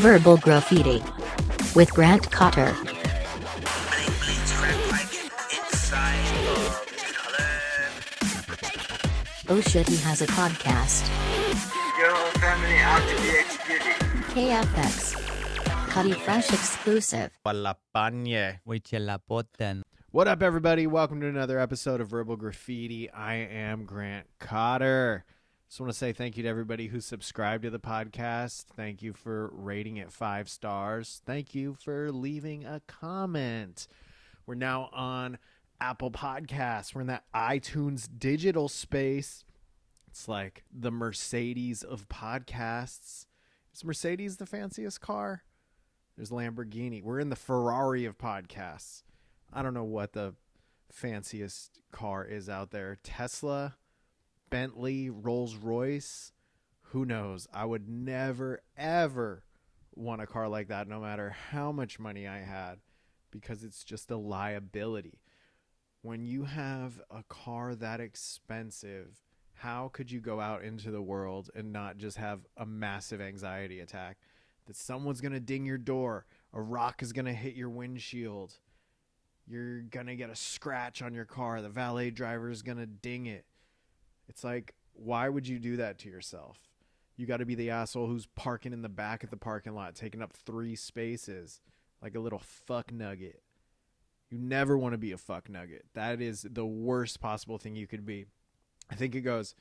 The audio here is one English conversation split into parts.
Verbal Graffiti with Cotter. Oh shit, he has a podcast. Your whole family out to be executed. KFX. Cutty Fresh exclusive. What up, everybody? Welcome to another episode of Verbal Graffiti. I am Grant Cotter. Just want to say thank you to everybody who subscribed to the podcast. Thank you for rating it 5 stars. Thank you for leaving a comment. We're now on Apple Podcasts. We're in that iTunes digital space. It's like the Mercedes of podcasts. Is Mercedes the fanciest car? There's Lamborghini. We're in the Ferrari of podcasts. I don't know what the fanciest car is out there. Tesla, Bentley, Rolls Royce. Who knows? I would never, ever want a car like that, no matter how much money I had, because it's just a liability. When you have a car that expensive, how could you go out into the world and not just have a massive anxiety attack that someone's going to ding your door, a rock is going to hit your windshield, you're going to get a scratch on your car, the valet driver is going to ding it. It's like, why would you do that to yourself? You got to be the asshole who's parking in the back of the parking lot, taking up 3 spaces like a little fuck nugget. You never want to be a fuck nugget. That is the worst possible thing you could be. I think it goes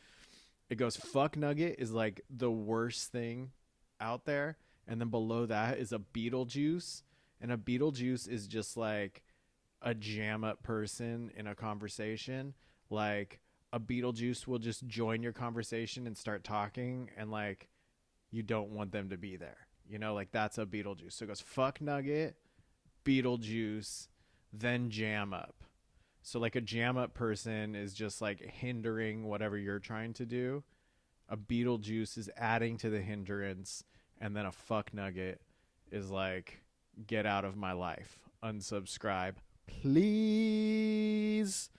fuck nugget is like the worst thing out there. And then below that is a Beetlejuice. And a Beetlejuice is just like a jam up person in a conversation. Like a Beetlejuice will just join your conversation and start talking. And like, you don't want them to be there. You know, like that's a Beetlejuice. So it goes fuck nugget, Beetlejuice, then jam up. So like a jam up person is just like hindering whatever you're trying to do. A Beetlejuice is adding to the hindrance. And then a fuck nugget is like, get out of my life. Unsubscribe, please.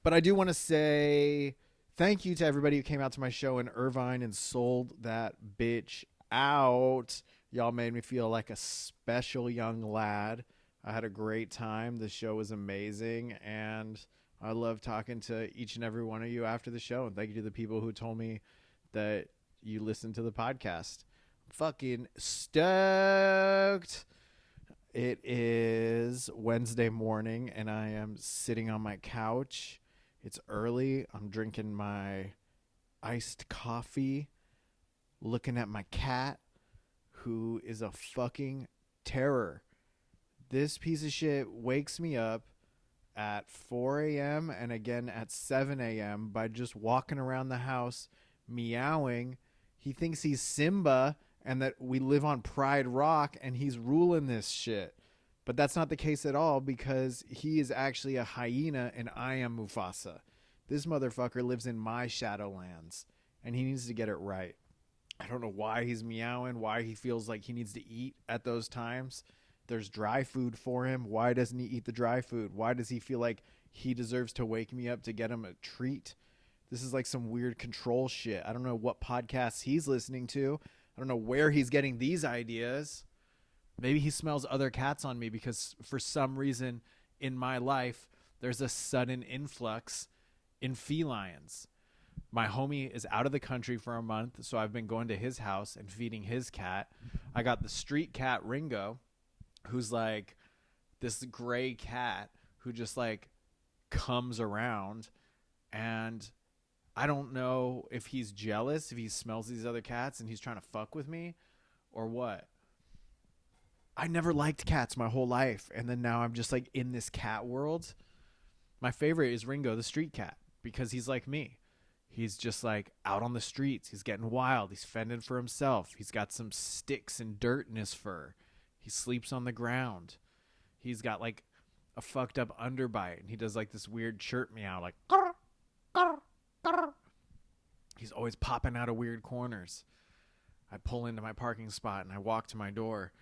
But I do want to say thank you to everybody who came out to my show in Irvine and sold that bitch out. Y'all made me feel like a special young lad. I had a great time. The show was amazing, and I love talking to each and every one of you after the show. And thank you to the people who told me that you listened to the podcast. I'm fucking stoked. It is Wednesday morning, and I am sitting on my couch. It's early. I'm drinking my iced coffee, looking at my cat, who is a fucking terror. This piece of shit wakes me up at 4 a.m. and again at 7 a.m. by just walking around the house meowing. He thinks he's Simba and that we live on Pride Rock and he's ruling this shit. But that's not the case at all, because he is actually a hyena and I am Mufasa. This motherfucker lives in my Shadowlands and he needs to get it right. I don't know why he's meowing, why he feels like he needs to eat at those times. There's dry food for him. Why doesn't he eat the dry food? Why does he feel like he deserves to wake me up to get him a treat? This is like some weird control shit. I don't know what podcasts he's listening to. I don't know where he's getting these ideas. Maybe he smells other cats on me, because for some reason in my life, there's a sudden influx in felines. My homie is out of the country for a month, so I've been going to his house and feeding his cat. I got the street cat Ringo, who's like this gray cat who just like comes around, and I don't know if he's jealous, if he smells these other cats and he's trying to fuck with me or what. I never liked cats my whole life, and then now I'm just like in this cat world. My favorite is Ringo the street cat, because he's like me. He's just like out on the streets. He's getting wild. He's fending for himself. He's got some sticks and dirt in his fur. He sleeps on the ground. He's got like a fucked up underbite, and he does like this weird chirp meow, like grr, grr, grr. He's always popping out of weird corners. I pull into my parking spot and I walk to my door,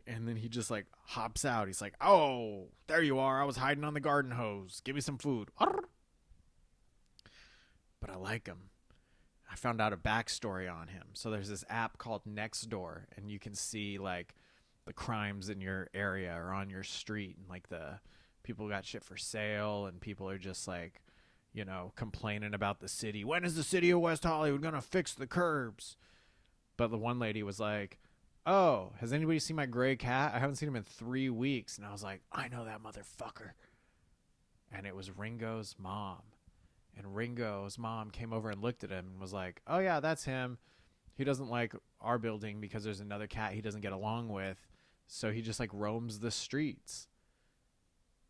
and then he just like hops out. He's like, "Oh, there you are. I was hiding on the garden hose. Give me some food." But I like him. I found out a backstory on him. So there's this app called Nextdoor, and you can see like the crimes in your area or on your street, and like the people got shit for sale, and people are just like, you know, complaining about the city. When is the city of West Hollywood gonna fix the curbs? But the one lady was like, oh, has anybody seen my gray cat? I haven't seen him in 3 weeks. And I was like, I know that motherfucker. And it was Ringo's mom. And Ringo's mom came over and looked at him and was like, oh, yeah, that's him. He doesn't like our building because there's another cat he doesn't get along with. So he just like roams the streets.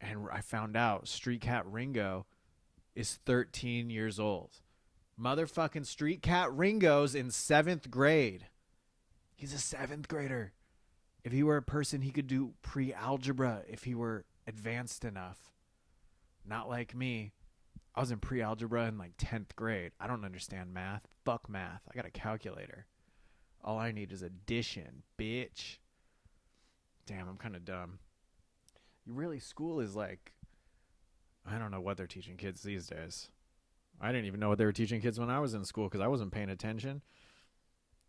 And I found out street cat Ringo is 13 years old. Motherfucking street cat Ringo's in 7th grade. He's a 7th grader. If he were a person, he could do pre-algebra if he were advanced enough. Not like me. I was in pre-algebra in like 10th grade. I don't understand math. Fuck math. I got a calculator. All I need is addition, bitch. Damn, I'm kind of dumb. School is like, I don't know what they're teaching kids these days. I didn't even know what they were teaching kids when I was in school because I wasn't paying attention.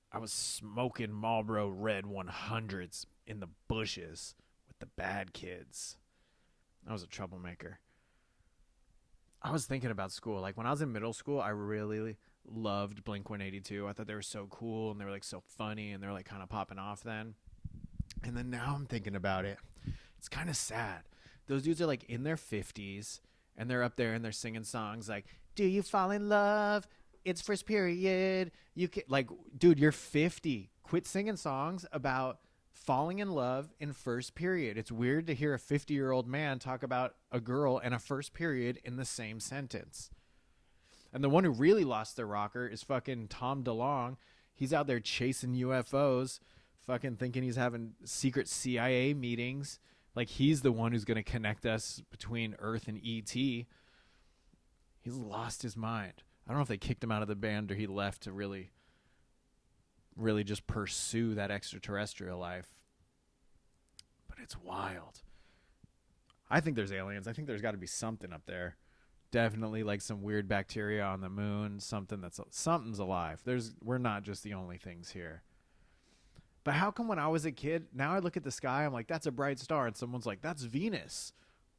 I was smoking Marlboro Red 100s in the bushes with the bad kids. I was a troublemaker. I was thinking about school. Like when I was in middle school, I really loved Blink-182. I thought they were so cool and they were like so funny and they were like kind of popping off then. And then now I'm thinking about it. It's kind of sad. Those dudes are like in their 50s and they're up there and they're singing songs like, do you fall in love? It's first period. You can, like, dude, you're 50. Quit singing songs about falling in love in first period. It's weird to hear a 50-year-old man talk about a girl and a first period in the same sentence. And the one who really lost their rocker is fucking Tom DeLonge. He's out there chasing UFOs, fucking thinking he's having secret CIA meetings. Like he's the one who's going to connect us between Earth and ET. He's lost his mind. I don't know if they kicked him out of the band or he left to really just pursue that extraterrestrial life. But it's wild. I think there's aliens. I think there's got to be something up there. Definitely like some weird bacteria on the moon, something's alive. We're not just the only things here. But how come when I was a kid, now I look at the sky, I'm like, that's a bright star, and someone's like, that's Venus.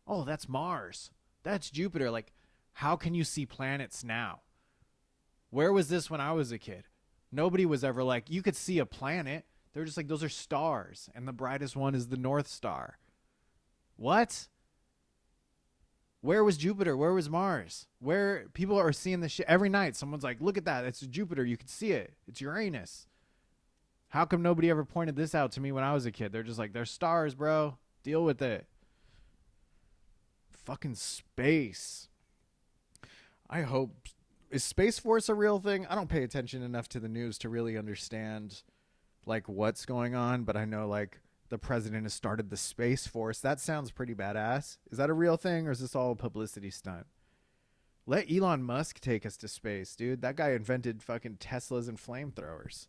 Oh, that's Mars. That's Jupiter. Like, how can you see planets now? Where was this when I was a kid? Nobody was ever like, you could see a planet. They're just like, those are stars, and the brightest one is the North Star. What? Where was Jupiter? Where was Mars? Where people are seeing this shit every night. Someone's like, look at that. It's Jupiter. You can see it. It's Uranus. How come nobody ever pointed this out to me when I was a kid? They're just like, they're stars, bro. Deal with it. Fucking space. I hope. Is Space Force a real thing? I don't pay attention enough to the news to really understand like what's going on, but I know like the president has started the Space Force. That sounds pretty badass. Is that a real thing or is this all a publicity stunt? Let Elon Musk take us to space, dude. That guy invented fucking Teslas and flamethrowers.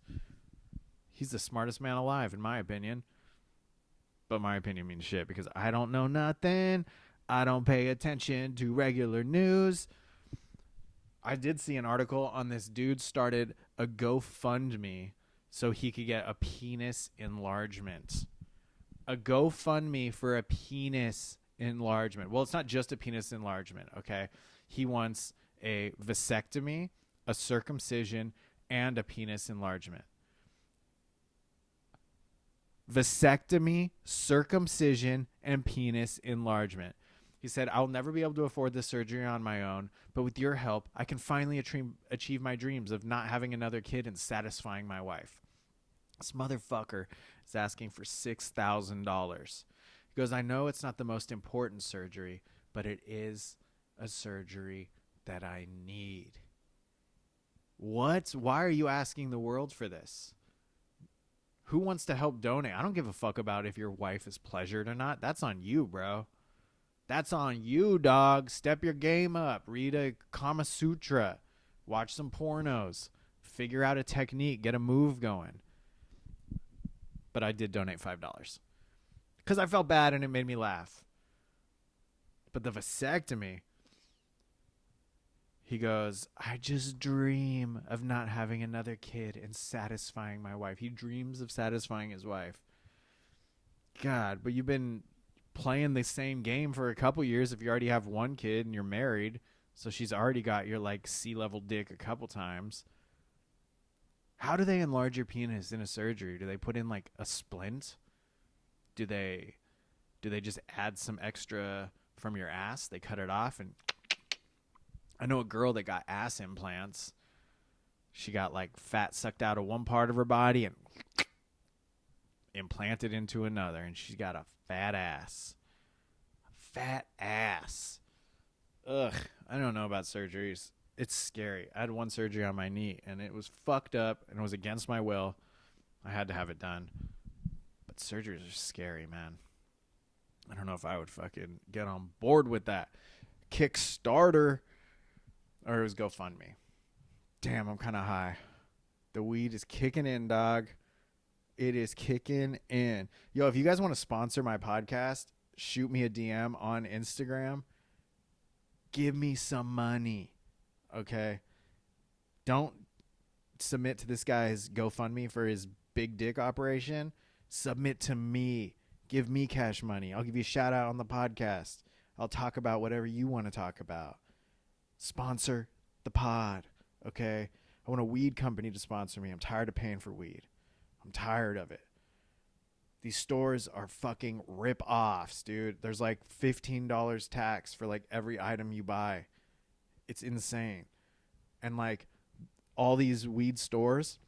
He's the smartest man alive, in my opinion. But my opinion means shit because I don't know nothing. I don't pay attention to regular news. I did see an article on this dude started a GoFundMe so he could get a penis enlargement. A GoFundMe for a penis enlargement. Well, it's not just a penis enlargement, okay? He wants a vasectomy, a circumcision, and a penis enlargement. Vasectomy, circumcision, and penis enlargement. He said, I'll never be able to afford this surgery on my own, but with your help, I can finally achieve my dreams of not having another kid and satisfying my wife. This motherfucker is asking for $6,000. He goes, I know it's not the most important surgery, but it is a surgery that I need. What? Why are you asking the world for this? Who wants to help donate? I don't give a fuck about if your wife is pleasured or not. That's on you, bro. That's on you, dog. Step your game up. Read a Kama Sutra. Watch some pornos. Figure out a technique. Get a move going. But I did donate $5. Because I felt bad and it made me laugh. But the vasectomy. He goes, I just dream of not having another kid and satisfying my wife. He dreams of satisfying his wife. God, but you've been playing the same game for a couple years if you already have one kid and you're married. So she's already got your like C-level dick a couple times. How do they enlarge your penis in a surgery? Do they put in like a splint? Do they just add some extra from your ass? They cut it off. And I know a girl that got ass implants. She got like fat sucked out of one part of her body and implanted into another, and she's got a fat ass. Fat ass. Ugh, I don't know about surgeries. It's scary. I had one surgery on my knee, and it was fucked up, and it was against my will. I had to have it done. But surgeries are scary, man. I don't know if I would fucking get on board with that. Kickstarter, or it was GoFundMe. Damn, I'm kind of high. The weed is kicking in, dog. It is kicking in. Yo, if you guys want to sponsor my podcast, shoot me a DM on Instagram. Give me some money. Okay? Don't submit to this guy's GoFundMe for his big dick operation. Submit to me. Give me cash money. I'll give you a shout out on the podcast. I'll talk about whatever you want to talk about. Sponsor the pod. Okay? I want a weed company to sponsor me. I'm tired of paying for weed. I'm tired of it. These stores are fucking rip-offs, dude. There's like $15 tax for like every item you buy. It's insane. And like all these weed stores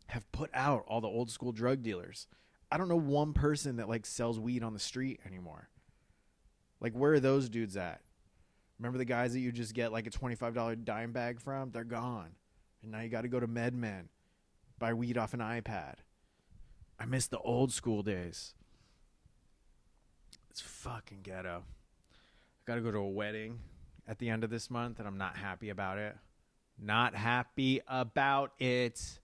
have put out all the old school drug dealers. I don't know one person that like sells weed on the street anymore. Like, where are those dudes at? Remember the guys that you just get like a $25 dime bag from? They're gone. And now you got to go to MedMen, buy weed off an iPad. I miss the old school days. It's fucking ghetto. I got to go to a wedding at the end of this month, and I'm not happy about it. Not happy about it.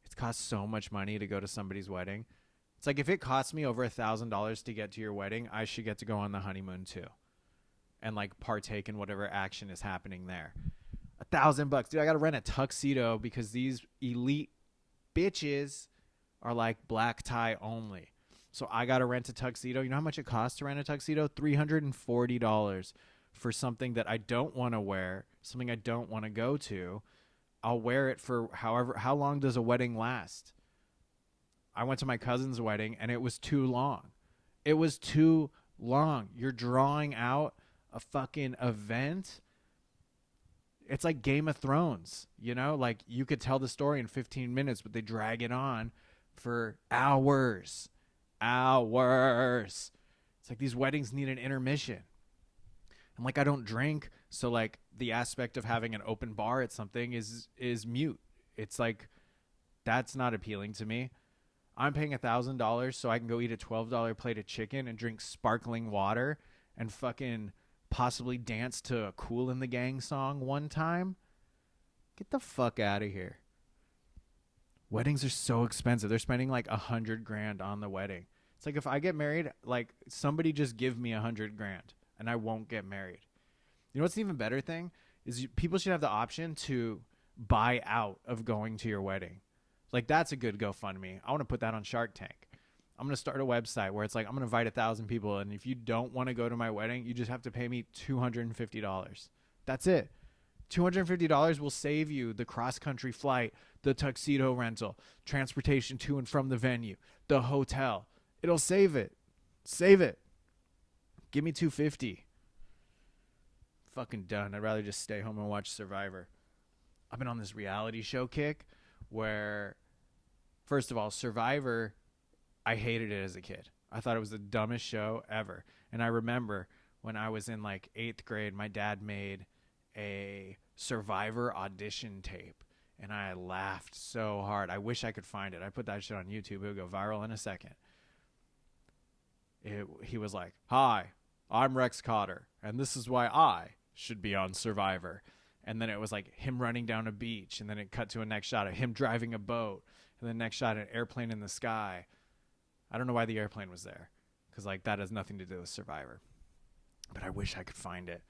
It's cost so much money to go to somebody's wedding. It's like if it costs me over $1,000 to get to your wedding, I should get to go on the honeymoon too, and like partake in whatever action is happening there. $1,000, dude. I got to rent a tuxedo because these elite bitches are like black tie only. So I got to rent a tuxedo. You know how much it costs to rent a tuxedo? $340 for something that I don't want to wear, something I don't want to go to. I'll wear it for how long does a wedding last? I went to my cousin's wedding and it was too long. It was too long. You're drawing out a fucking event. It's like Game of Thrones, you know? Like you could tell the story in 15 minutes, but they drag it on for hours. Hours. It's like these weddings need an intermission. And like I don't drink, so like the aspect of having an open bar at something is mute. It's like that's not appealing to me. I'm paying $1,000 so I can go eat a $12 plate of chicken and drink sparkling water and fucking possibly dance to a Kool and the Gang song one time. Get the fuck out of here. Weddings are so expensive. They're spending like $100,000 on the wedding. It's like if I get married, like somebody just give me $100,000 and I won't get married. You know what's an even better thing is people should have the option to buy out of going to your wedding. Like that's a good GoFundMe. I want to put that on Shark Tank. I'm going to start a website where it's like I'm going to invite 1,000 people, and if you don't want to go to my wedding, you just have to pay me $250. That's it. $250 will save you the cross-country flight, the tuxedo rental, transportation to and from the venue, the hotel. It'll save it. Save it. Give me $250. Fucking done. I'd rather just stay home and watch Survivor. I've been on this reality show kick where, first of all, Survivor, I hated it as a kid. I thought it was the dumbest show ever. And I remember when I was in like 8th grade, my dad made a Survivor audition tape, and I laughed so hard. I wish I could find it. I put that shit on YouTube. It would go viral in a second. He was like, "Hi, I'm Rex Cotter, and this is why I should be on Survivor." And then it was like him running down a beach, and then it cut to a next shot of him driving a boat, and then next shot an airplane in the sky. I don't know why the airplane was there, because like that has nothing to do with Survivor. But I wish I could find it.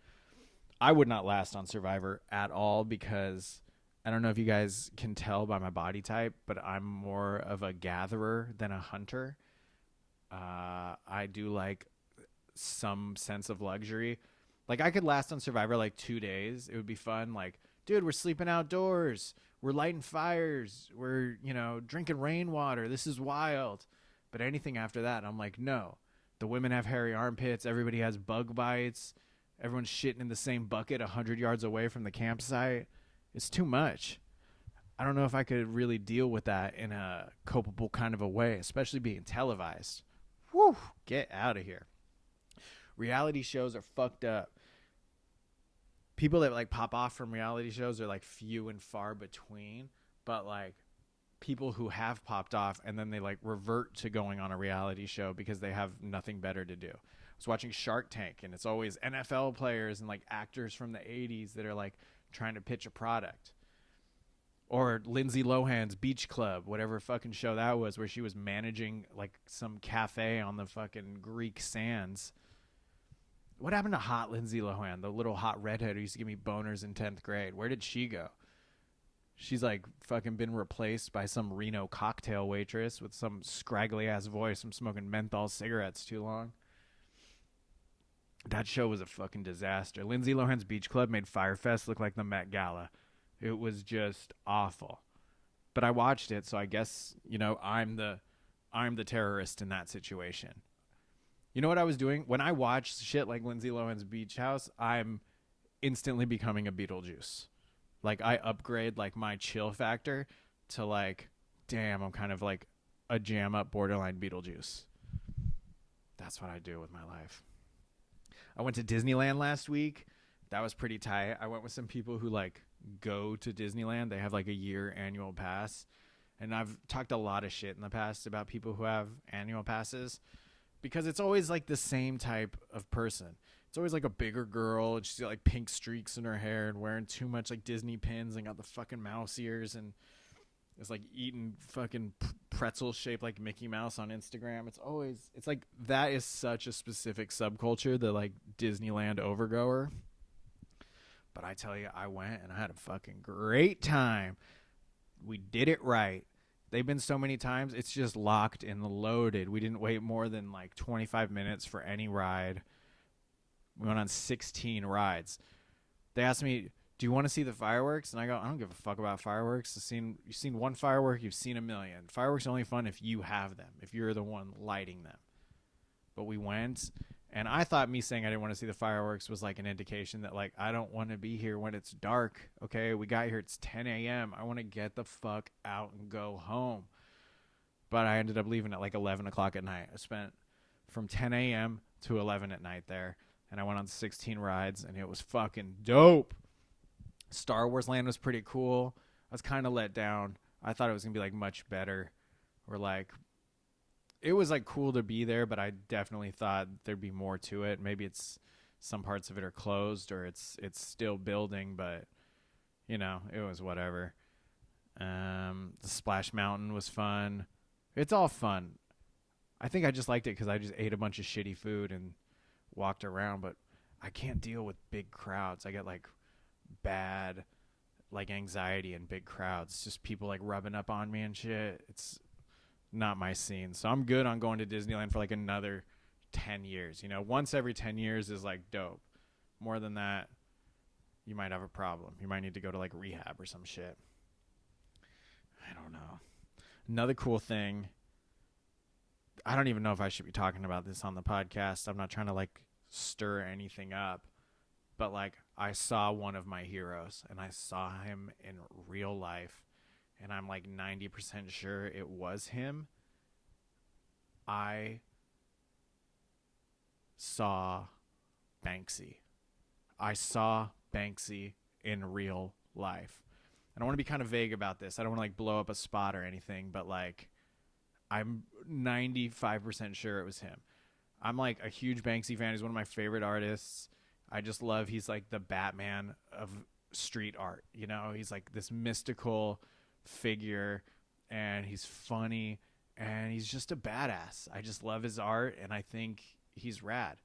I would not last on Survivor at all because I don't know if you guys can tell by my body type, but I'm more of a gatherer than a hunter. I do like some sense of luxury. Like I could last on Survivor like 2 days. It would be fun. Like, dude, we're sleeping outdoors. We're lighting fires. We're, drinking rainwater. This is wild. But anything after that, I'm like, no. The women have hairy armpits. Everybody has bug bites. Everyone's shitting in the same bucket 100 yards away from the campsite. It's too much. I don't know if I could really deal with that in a culpable kind of a way, especially being televised. Whew, get out of here. Reality shows are fucked up. People that like pop off from reality shows are like few and far between, but like people who have popped off and then they like revert to going on a reality show because they have nothing better to do. I was watching Shark Tank and it's always NFL players and like actors from the 80s that are like trying to pitch a product. Or Lindsay Lohan's Beach Club, whatever fucking show that was, where she was managing like some cafe on the fucking Greek sands. What happened to hot Lindsay Lohan, the little hot redhead who used to give me boners in 10th grade? Where did she go? She's like fucking been replaced by some Reno cocktail waitress with some scraggly ass voice from smoking menthol cigarettes too long. That show was a fucking disaster. Lindsay Lohan's Beach Club made Fyre Fest look like the Met Gala. It was just awful. But I watched it, so I guess, I'm the terrorist in that situation. You know what I was doing? When I watch shit like Lindsay Lohan's Beach House, I'm instantly becoming a Beetlejuice. Like, I upgrade, like, my chill factor to, like, damn, I'm kind of like a jam-up borderline Beetlejuice. That's what I do with my life. I went to Disneyland last week. That was pretty tight. I went with some people who, like, go to Disneyland. They have, like, a year annual pass. And I've talked a lot of shit in the past about people who have annual passes. Because it's always like the same type of person. It's always like a bigger girl. And she's got like pink streaks in her hair and wearing too much like Disney pins and got the fucking mouse ears and is like eating fucking pretzels shaped like Mickey Mouse on Instagram. It's like that is such a specific subculture, the like Disneyland overgoer. But I tell you, I went and I had a fucking great time. We did it right. They've been so many times, it's just locked and loaded. We didn't wait more than like 25 minutes for any ride. We went on 16 rides. They asked me, do you want to see the fireworks? And I go, I don't give a fuck about fireworks. You've seen one firework, you've seen a million. Fireworks are only fun if you have them, if you're the one lighting them. But we went, and I thought me saying I didn't want to see the fireworks was like an indication that like I don't want to be here when it's dark. Okay, we got here, it's 10 a.m. I want to get the fuck out and go home. But I ended up leaving at like 11 o'clock at night. I spent from 10 a.m. to 11 at night there, and I went on 16 rides, and it was fucking dope. Star Wars Land was pretty cool. I was kind of let down. I thought it was going to be like much better. Or like, it was like cool to be there, but I definitely thought there'd be more to it. Maybe it's some parts of it are closed or it's still building, but it was whatever. The Splash Mountain was fun. It's all fun. I think I just liked it because I just ate a bunch of shitty food and walked around, but I can't deal with big crowds. I get like bad like anxiety in big crowds. It's just people like rubbing up on me and shit. It's not my scene. So I'm good on going to Disneyland for like another 10 years. Once every 10 years is like dope. More than that, you might have a problem. You might need to go to like rehab or some shit. I don't know. Another cool thing. I don't even know if I should be talking about this on the podcast. I'm not trying to like stir anything up. But like I saw one of my heroes and I saw him in real life. And I'm like 90% sure it was him. I saw Banksy. I saw Banksy in real life. And I want to be kind of vague about this. I don't want to like blow up a spot or anything, but like I'm 95% sure it was him. I'm like a huge Banksy fan. He's one of my favorite artists. I just love, he's like the Batman of street art. He's like this mystical figure, and he's funny, and he's just a badass. I just love his art, and I think he's rad.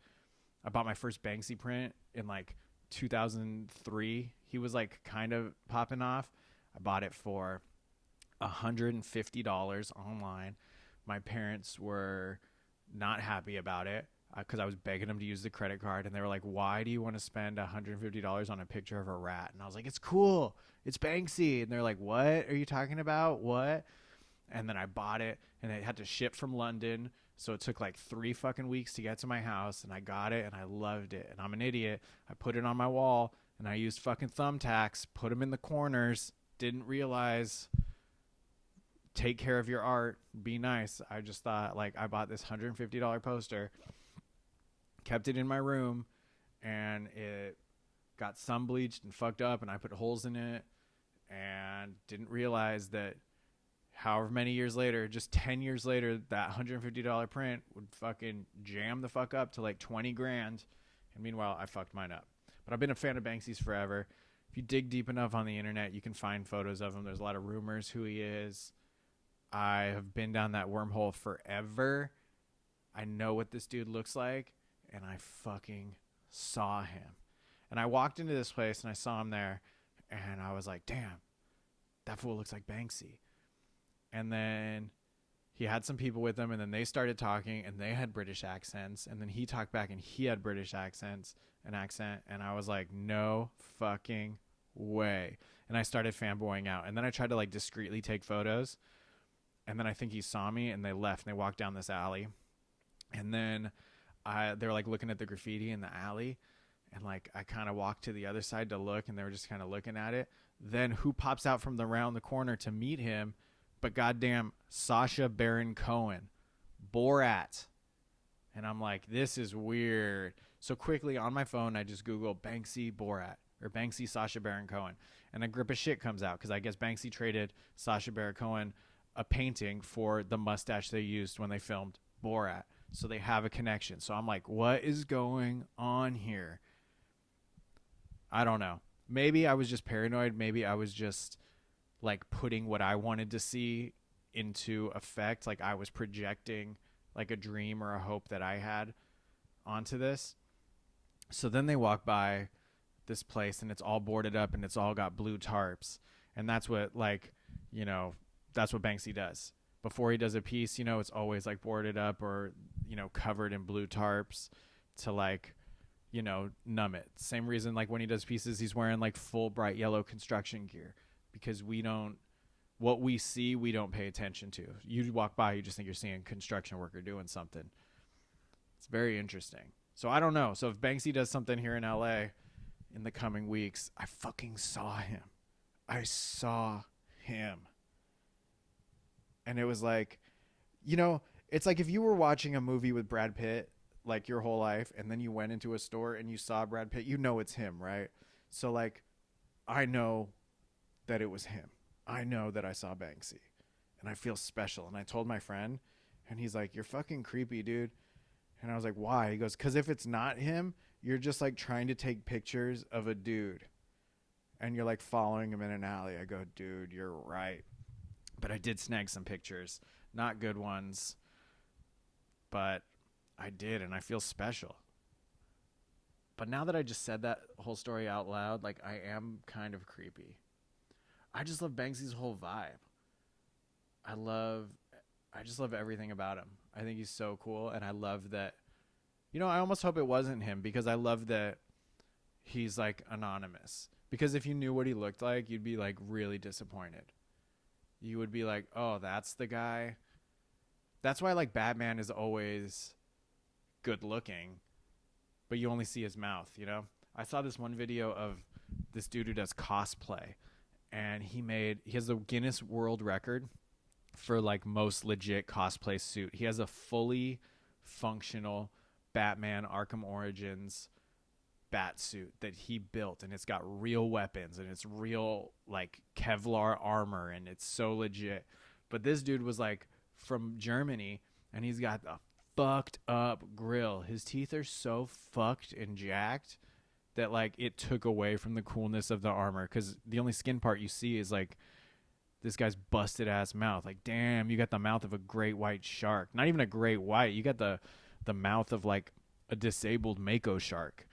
I bought my first Banksy print in like 2003. He was like kind of popping off. I bought it for $150 online. My parents were not happy about it because I was begging them to use the credit card, and they were like, why do you want to spend $150 on a picture of a rat? And I was like, it's cool, it's Banksy. And they're like, what are you talking about? What? And then I bought it, and it had to ship from London, so it took like 3 fucking weeks to get to my house, and I got it, and I loved it. And I'm an idiot. I put it on my wall, and I used fucking thumbtacks, put them in the corners, didn't realize, take care of your art, be nice. I just thought, like, I bought this $150 poster, kept it in my room, and it got sun bleached and fucked up, and I put holes in it, and didn't realize that however many years later, just 10 years later, that $150 print would fucking jam the fuck up to like 20 grand. And meanwhile, I fucked mine up. But I've been a fan of Banksy's forever. If you dig deep enough on the internet, you can find photos of him. There's a lot of rumors who he is. I have been down that wormhole forever. I know what this dude looks like, and I fucking saw him. And I walked into this place, and I saw him there, and I was like, damn, that fool looks like Banksy. And then he had some people with him, and then they started talking, and they had British accents, and then he talked back, and he had British accent, and I was like, no fucking way. And I started fanboying out, and then I tried to like discreetly take photos, and then I think he saw me, and they left, and they walked down this alley, and then they were like looking at the graffiti in the alley, and like I kind of walked to the other side to look, and they were just kind of looking at it. Then who pops out from around the corner to meet him but goddamn Sacha Baron Cohen, Borat. And I'm like, this is weird. So quickly on my phone, I just Google Banksy Borat or Banksy Sacha Baron Cohen. And a grip of shit comes out because I guess Banksy traded Sacha Baron Cohen a painting for the mustache they used when they filmed Borat. So they have a connection. So I'm like, what is going on here? I don't know. Maybe I was just paranoid. Maybe I was just like putting what I wanted to see into effect. Like I was projecting like a dream or a hope that I had onto this. So then they walk by this place, and it's all boarded up, and it's all got blue tarps. And that's what, like, you know, that's what Banksy does. Before he does a piece, you know, it's always like boarded up or, you know, covered in blue tarps to like, you know, numb it. Same reason, like when he does pieces, he's wearing like full bright yellow construction gear. Because what we see, we don't pay attention to. You walk by, you just think you're seeing a construction worker doing something. It's very interesting. So I don't know. So if Banksy does something here in LA in the coming weeks, I fucking saw him. I saw him. And it was like, you know, it's like if you were watching a movie with Brad Pitt like your whole life, and then you went into a store and you saw Brad Pitt, you know it's him, right? So like, I know that it was him. I know that I saw Banksy, and I feel special. And I told my friend, and he's like, you're fucking creepy, dude. And I was like, why? He goes, because if it's not him, you're just like trying to take pictures of a dude, and you're like following him in an alley. I go, dude, you're right. But I did snag some pictures, not good ones, but I did, and I feel special. But now that I just said that whole story out loud, like I am kind of creepy. I just love Banksy's whole vibe. I just love everything about him. I think he's so cool, and I love that. You know, I almost hope it wasn't him, because I love that he's like anonymous. Because if you knew what he looked like, you'd be like really disappointed. You would be like, oh, that's the guy. That's why like Batman is always good looking, but you only see his mouth, you know? I saw this one video of this dude who does cosplay. And he has the Guinness World Record for like most legit cosplay suit. He has a fully functional Batman Arkham Origins bat suit that he built, and it's got real weapons, and it's real like Kevlar armor, and it's so legit. But this dude was like from Germany, and he's got the fucked up grill. His teeth are so fucked and jacked that like it took away from the coolness of the armor, because the only skin part you see is like this guy's busted ass mouth. Like, damn, you got the mouth of a great white shark. Not even a great white. You got the mouth of like a disabled mako shark.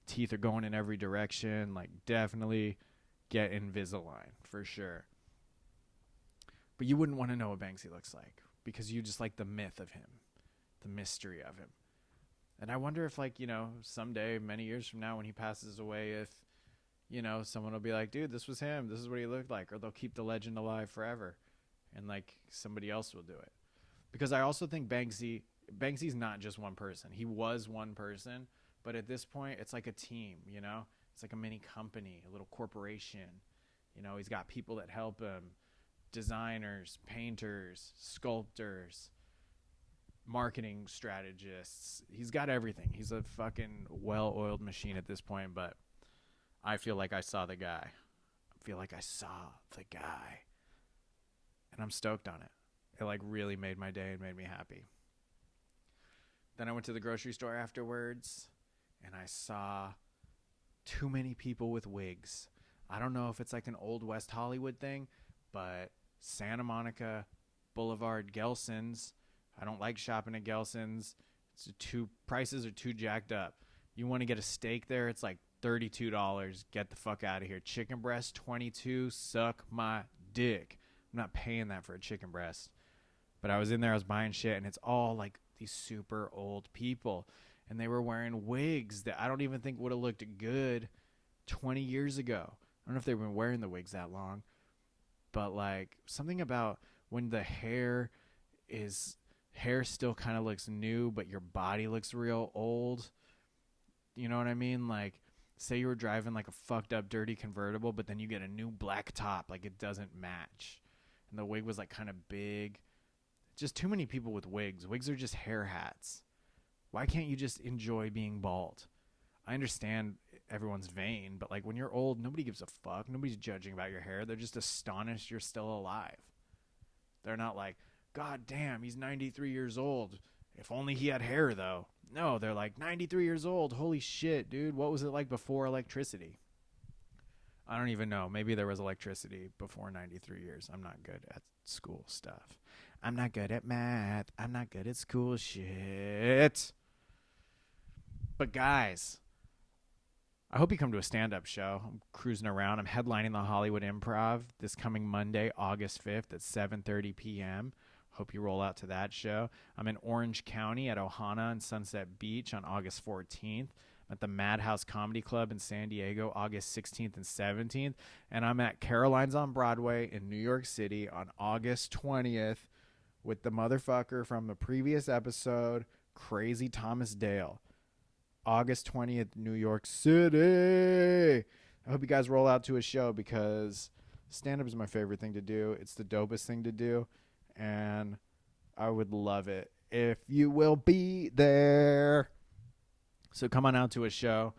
teeth are going in every direction. Like, definitely get Invisalign for sure. But you wouldn't want to know what Banksy looks like because you just like the myth of him, the mystery of him. And I wonder if, like, someday, many years from now when he passes away, if, someone will be like, dude, this was him. This is what he looked like. Or they'll keep the legend alive forever. And, like, somebody else will do it. Because I also think Banksy's not just one person. He was one person. But at this point, it's like a team, It's like a mini company, a little corporation. He's got people that help him. Designers, painters, sculptors, marketing strategists. He's got everything. He's a fucking well-oiled machine at this point, but I feel like I saw the guy. And I'm stoked on it. It like really made my day and made me happy. Then I went to the grocery store afterwards and I saw too many people with wigs. I don't know if it's like an old West Hollywood thing, but Santa Monica Boulevard, Gelson's. I don't like shopping at Gelson's. Prices are too jacked up. You want to get a steak there, it's like $32. Get the fuck out of here. Chicken breast, $22. Suck my dick. I'm not paying that for a chicken breast. But I was in there, I was buying shit, and it's all like these super old people. And they were wearing wigs that I don't even think would have looked good 20 years ago. I don't know if they've been wearing the wigs that long. But like something about when the hair still kind of looks new, but your body looks real old. You know what I mean? Like, say you were driving like a fucked up, dirty convertible, but then you get a new black top. Like, it doesn't match. And the wig was like kind of big. Just too many people with wigs. Wigs are just hair hats. Why can't you just enjoy being bald? I understand everyone's vain, but like when you're old, nobody gives a fuck. Nobody's judging about your hair. They're just astonished you're still alive. They're not like, God damn, he's 93 years old. If only he had hair, though. No, they're like, 93 years old. Holy shit, dude. What was it like before electricity? I don't even know. Maybe there was electricity before 93 years. I'm not good at school stuff. I'm not good at math. I'm not good at school shit. But guys, I hope you come to a stand-up show. I'm cruising around. I'm headlining the Hollywood Improv this coming Monday, August 5th at 7:30 p.m. Hope you roll out to that show. I'm in Orange County at Ohana and Sunset Beach on August 14th. I'm at the Madhouse Comedy Club in San Diego August 16th and 17th. And I'm at Caroline's on Broadway in New York City on August 20th with the motherfucker from the previous episode, Crazy Thomas Dale. August 20th, New York City. I hope you guys roll out to a show because stand-up is my favorite thing to do. It's the dopest thing to do. And I would love it if you will be there. So come on out to a show.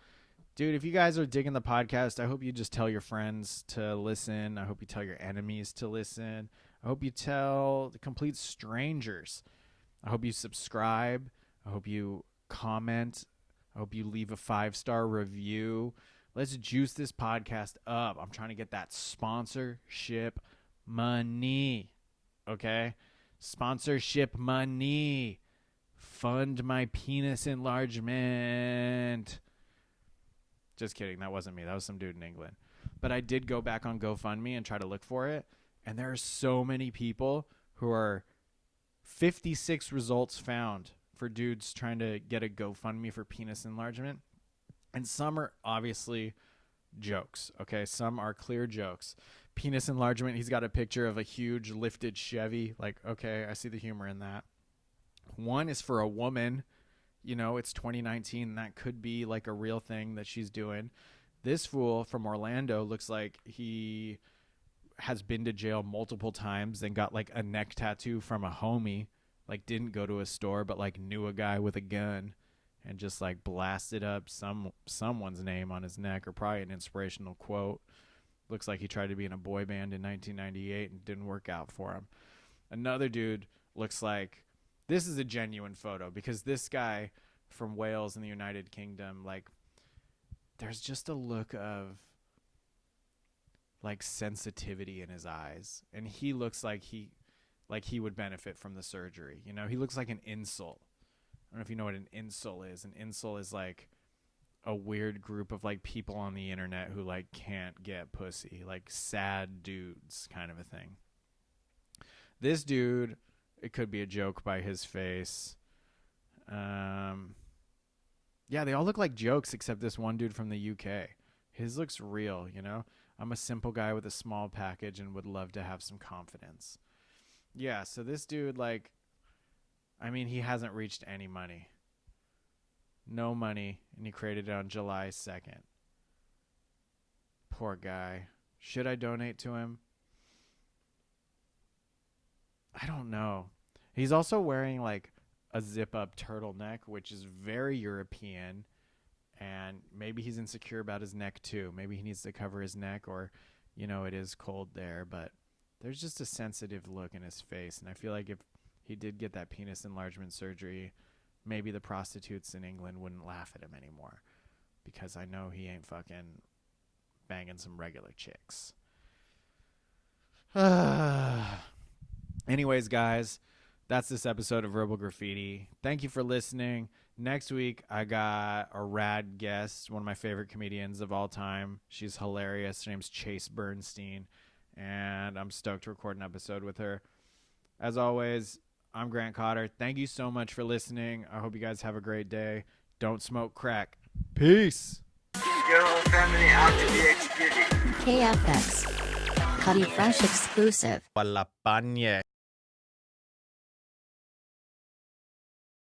Dude, if you guys are digging the podcast, I hope you just tell your friends to listen. I hope you tell your enemies to listen. I hope you tell the complete strangers. I hope you subscribe. I hope you comment. I hope you leave a 5-star review. Let's juice this podcast up. I'm trying to get that sponsorship money. Okay? Sponsorship money. Fund my penis enlargement. Just kidding. That wasn't me. That was some dude in England. But I did go back on GoFundMe and try to look for it. And there are so many people who are 56 results found for dudes trying to get a GoFundMe for penis enlargement. And some are obviously jokes. Okay? Some are clear jokes. Penis enlargement, he's got a picture of a huge lifted Chevy. Like, okay, I see the humor in that. One is for a woman. It's 2019. And that could be like a real thing that she's doing. This fool from Orlando looks like he has been to jail multiple times and got like a neck tattoo from a homie. Like didn't go to a store, but like knew a guy with a gun and just like blasted up someone's name on his neck or probably an inspirational quote. Looks like he tried to be in a boy band in 1998 and didn't work out for him. Another dude looks like, this is a genuine photo because this guy from Wales in the United Kingdom, like there's just a look of like sensitivity in his eyes. And he looks like he would benefit from the surgery. He looks like an insult. I don't know if you know what an insult is. An insult is like a weird group of like people on the internet who like can't get pussy, like sad dudes kind of a thing. This dude, it could be a joke by his face. Yeah, they all look like jokes except this one dude from the UK. His looks real, you know? I'm a simple guy with a small package and would love to have some confidence. Yeah, so this dude, like, I mean, he hasn't reached any money. No money, and he created it on July 2nd. Poor guy. Should I donate to him? I don't know. He's also wearing, like, a zip-up turtleneck, which is very European, and maybe he's insecure about his neck too. Maybe he needs to cover his neck, or, you know, it is cold there, but there's just a sensitive look in his face, and I feel like if he did get that penis enlargement surgery, maybe the prostitutes in England wouldn't laugh at him anymore, because I know he ain't fucking banging some regular chicks. Anyways, guys, that's this episode of Verbal Graffiti. Thank you for listening. Next week, I got a rad guest, one of my favorite comedians of all time. She's hilarious. Her name's Chase Bernstein, and I'm stoked to record an episode with her. As always, I'm Grant Cotter. Thank you so much for listening. I hope you guys have a great day. Don't smoke crack. Peace. Your whole family out to be executed. KFX. Cutty Fresh exclusive. Palapañe.